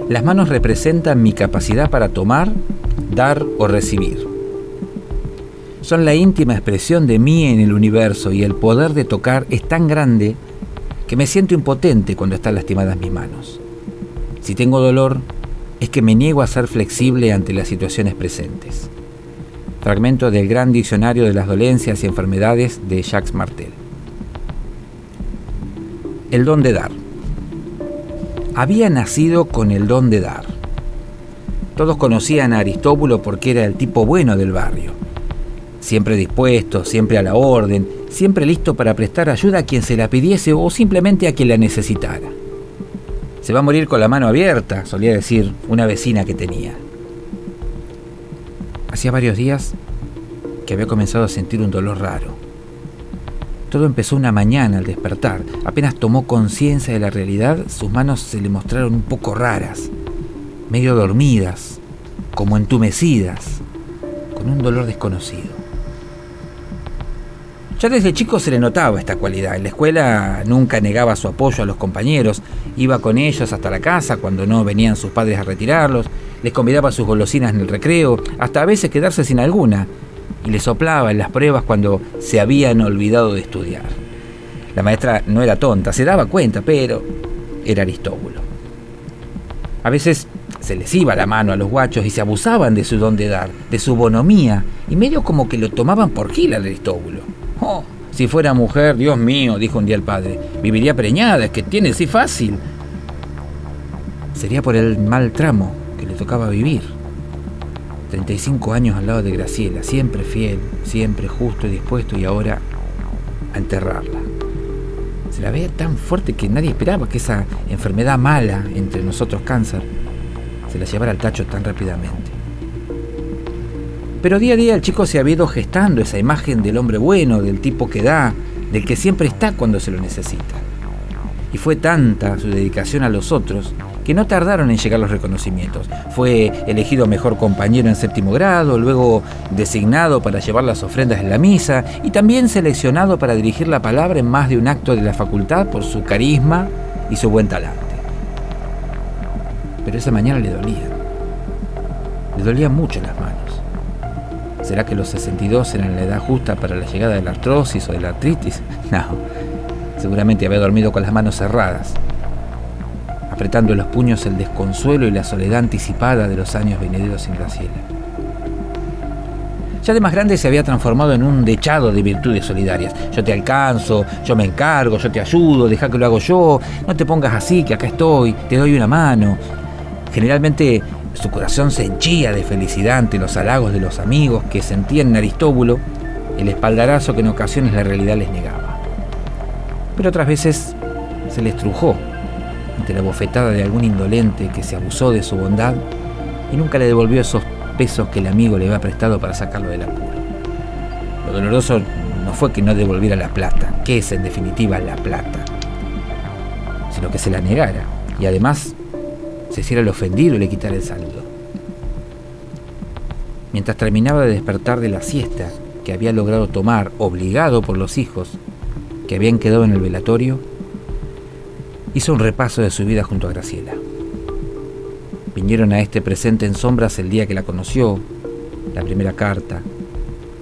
Las manos representan mi capacidad para tomar, dar o recibir. Son la íntima expresión de mí en el universo y el poder de tocar es tan grande que me siento impotente cuando están lastimadas mis manos. Si tengo dolor, es que me niego a ser flexible ante las situaciones presentes. Fragmento del Gran Diccionario de las Dolencias y Enfermedades de Jacques Martel. El don de dar. Había nacido con el don de dar. Todos conocían a Aristóbulo porque era el tipo bueno del barrio. Siempre dispuesto, siempre a la orden, siempre listo para prestar ayuda a quien se la pidiese o simplemente a quien la necesitara. Se va a morir con la mano abierta, solía decir una vecina que tenía. Hacía varios días que había comenzado a sentir un dolor raro. Todo empezó una mañana al despertar. Apenas tomó conciencia de la realidad, sus manos se le mostraron un poco raras, medio dormidas, como entumecidas, con un dolor desconocido. Ya desde chico se le notaba esta cualidad. En la escuela nunca negaba su apoyo a los compañeros, iba con ellos hasta la casa cuando no venían sus padres a retirarlos, les convidaba sus golosinas en el recreo, hasta a veces quedarse sin alguna, y les soplaba en las pruebas cuando se habían olvidado de estudiar. La maestra no era tonta, se daba cuenta, pero era Aristóbulo. A veces se les iba la mano a los guachos y se abusaban de su don de dar, de su bonomía, y medio como que lo tomaban por gil al Aristóbulo. Oh, si fuera mujer, Dios mío, dijo un día el padre, viviría preñada, es que tiene así fácil. Sería por el mal tramo que le tocaba vivir. 35 años al lado de Graciela, siempre fiel, siempre justo y dispuesto, y ahora a enterrarla. Se la veía tan fuerte que nadie esperaba que esa enfermedad mala, entre nosotros cáncer, se la llevara al tacho tan rápidamente. Pero día a día el chico se había ido gestando esa imagen del hombre bueno, del tipo que da, del que siempre está cuando se lo necesita. Y fue tanta su dedicación a los otros que no tardaron en llegar los reconocimientos. Fue elegido mejor compañero en 7º grado, luego designado para llevar las ofrendas en la misa y también seleccionado para dirigir la palabra en más de un acto de la facultad por su carisma y su buen talante. Pero esa mañana le dolían mucho las manos. ¿Será que los 62 eran la edad justa para la llegada de la artrosis o de la artritis? No, seguramente había dormido con las manos cerradas, apretando en los puños el desconsuelo y la soledad anticipada de los años venideros sin Graciela. Ya de más grande se había transformado en un dechado de virtudes solidarias. Yo te alcanzo, yo me encargo, yo te ayudo, deja que lo hago yo, no te pongas así, que acá estoy, te doy una mano. Generalmente su corazón se henchía de felicidad ante los halagos de los amigos que sentían en Aristóbulo el espaldarazo que en ocasiones la realidad les negaba. Pero otras veces se le estrujó ante la bofetada de algún indolente que se abusó de su bondad y nunca le devolvió esos pesos que el amigo le había prestado para sacarlo del apuro. Lo doloroso no fue que no devolviera la plata, que es en definitiva la plata, sino que se la negara y además se hiciera el ofendido y le quitara el saludo. Mientras terminaba de despertar de la siesta que había logrado tomar, obligado por los hijos que habían quedado en el velatorio, hizo un repaso de su vida junto a Graciela. Vinieron a este presente en sombras el día que la conoció, la primera carta,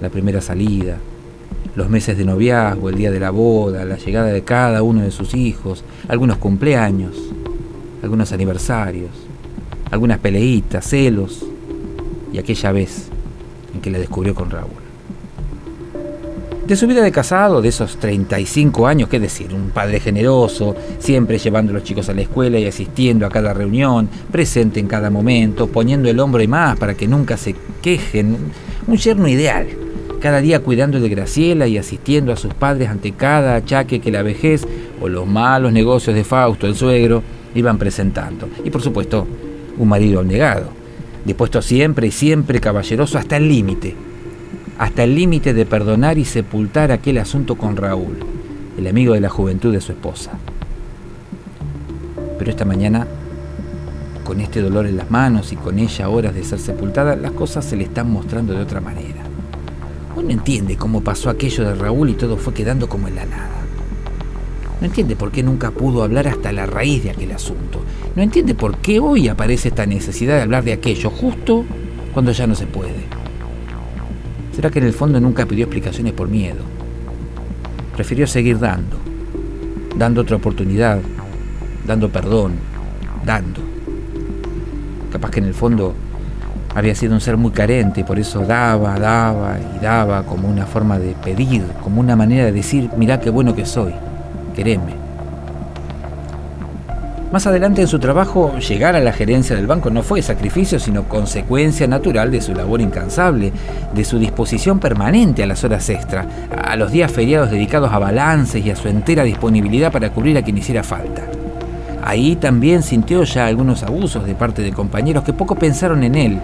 la primera salida, los meses de noviazgo, el día de la boda, la llegada de cada uno de sus hijos, algunos cumpleaños, algunos aniversarios, algunas peleitas, celos y aquella vez en que la descubrió con Raúl. De su vida de casado, de esos 35 años, qué decir, un padre generoso, siempre llevando a los chicos a la escuela y asistiendo a cada reunión, presente en cada momento, poniendo el hombro y más para que nunca se quejen, un yerno ideal, cada día cuidando de Graciela y asistiendo a sus padres ante cada achaque que la vejez o los malos negocios de Fausto, el suegro, iban presentando. Y por supuesto, un marido abnegado, dispuesto siempre y siempre caballeroso hasta el límite de perdonar y sepultar aquel asunto con Raúl, el amigo de la juventud de su esposa. Pero esta mañana, con este dolor en las manos y con ella a horas de ser sepultada, las cosas se le están mostrando de otra manera. Uno entiende cómo pasó aquello de Raúl y todo fue quedando como en la nada. No entiende por qué nunca pudo hablar hasta la raíz de aquel asunto, no entiende por qué hoy aparece esta necesidad de hablar de aquello justo cuando ya no se puede. ¿Será que en el fondo nunca pidió explicaciones por miedo? Prefirió seguir dando otra oportunidad, dando perdón, dando. Capaz que en el fondo había sido un ser muy carente y por eso daba como una forma de pedir, como una manera de decir, mirá qué bueno que soy, quereme. Más adelante en su trabajo, llegar a la gerencia del banco no fue sacrificio, sino consecuencia natural de su labor incansable, de su disposición permanente a las horas extra, a los días feriados dedicados a balances y a su entera disponibilidad para cubrir a quien hiciera falta. Ahí también sintió ya algunos abusos de parte de compañeros que poco pensaron en él,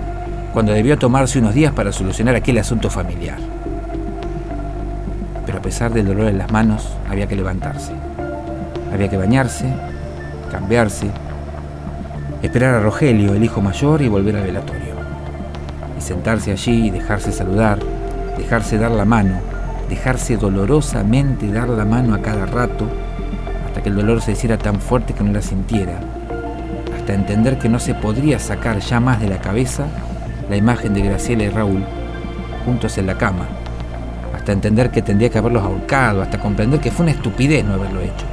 cuando debió tomarse unos días para solucionar aquel asunto familiar. Pero a pesar del dolor en las manos, había que levantarse. Había que bañarse, cambiarse, esperar a Rogelio, el hijo mayor, y volver al velatorio. Y sentarse allí y dejarse saludar, dejarse dar la mano, dejarse dolorosamente dar la mano a cada rato, hasta que el dolor se hiciera tan fuerte que no la sintiera, hasta entender que no se podría sacar ya más de la cabeza la imagen de Graciela y Raúl juntos en la cama, hasta entender que tendría que haberlos ahorcado, hasta comprender que fue una estupidez no haberlo hecho.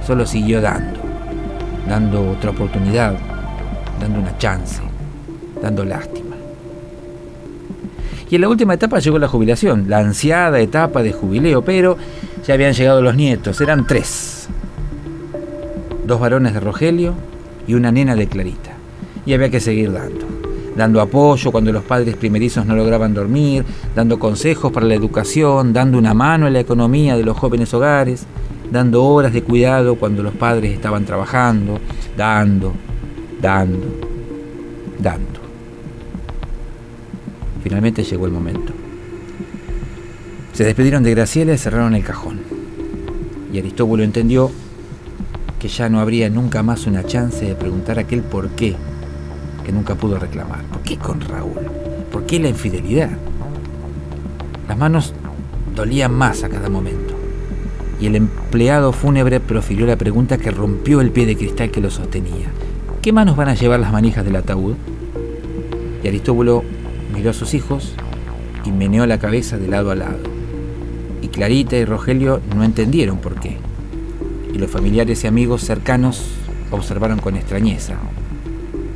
Solo siguió dando otra oportunidad, dando una chance, dando lástima. Y en la última etapa llegó la jubilación, la ansiada etapa de jubileo, pero ya habían llegado los nietos, eran 3. 2 varones de Rogelio y una nena de Clarita. Y había que seguir dando apoyo cuando los padres primerizos no lograban dormir, dando consejos para la educación, dando una mano en la economía de los jóvenes hogares, dando horas de cuidado cuando los padres estaban trabajando, dando. Finalmente llegó el momento. Se despidieron de Graciela y cerraron el cajón. Y Aristóbulo entendió que ya no habría nunca más una chance de preguntar aquel por qué que nunca pudo reclamar. ¿Por qué con Raúl? ¿Por qué la infidelidad? Las manos dolían más a cada momento. Y el empleado fúnebre profirió la pregunta que rompió el pie de cristal que lo sostenía. ¿Qué manos van a llevar las manijas del ataúd? Y Aristóbulo miró a sus hijos y meneó la cabeza de lado a lado. Y Clarita y Rogelio no entendieron por qué. Y los familiares y amigos cercanos observaron con extrañeza.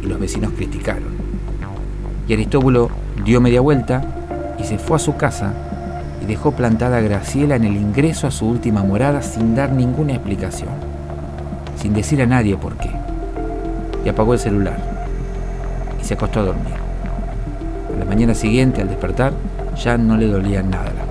Y los vecinos criticaron. Y Aristóbulo dio media vuelta y se fue a su casa y dejó plantada a Graciela en el ingreso a su última morada sin dar ninguna explicación, sin decir a nadie por qué. Y apagó el celular y se acostó a dormir. A la mañana siguiente, al despertar, ya no le dolían nada las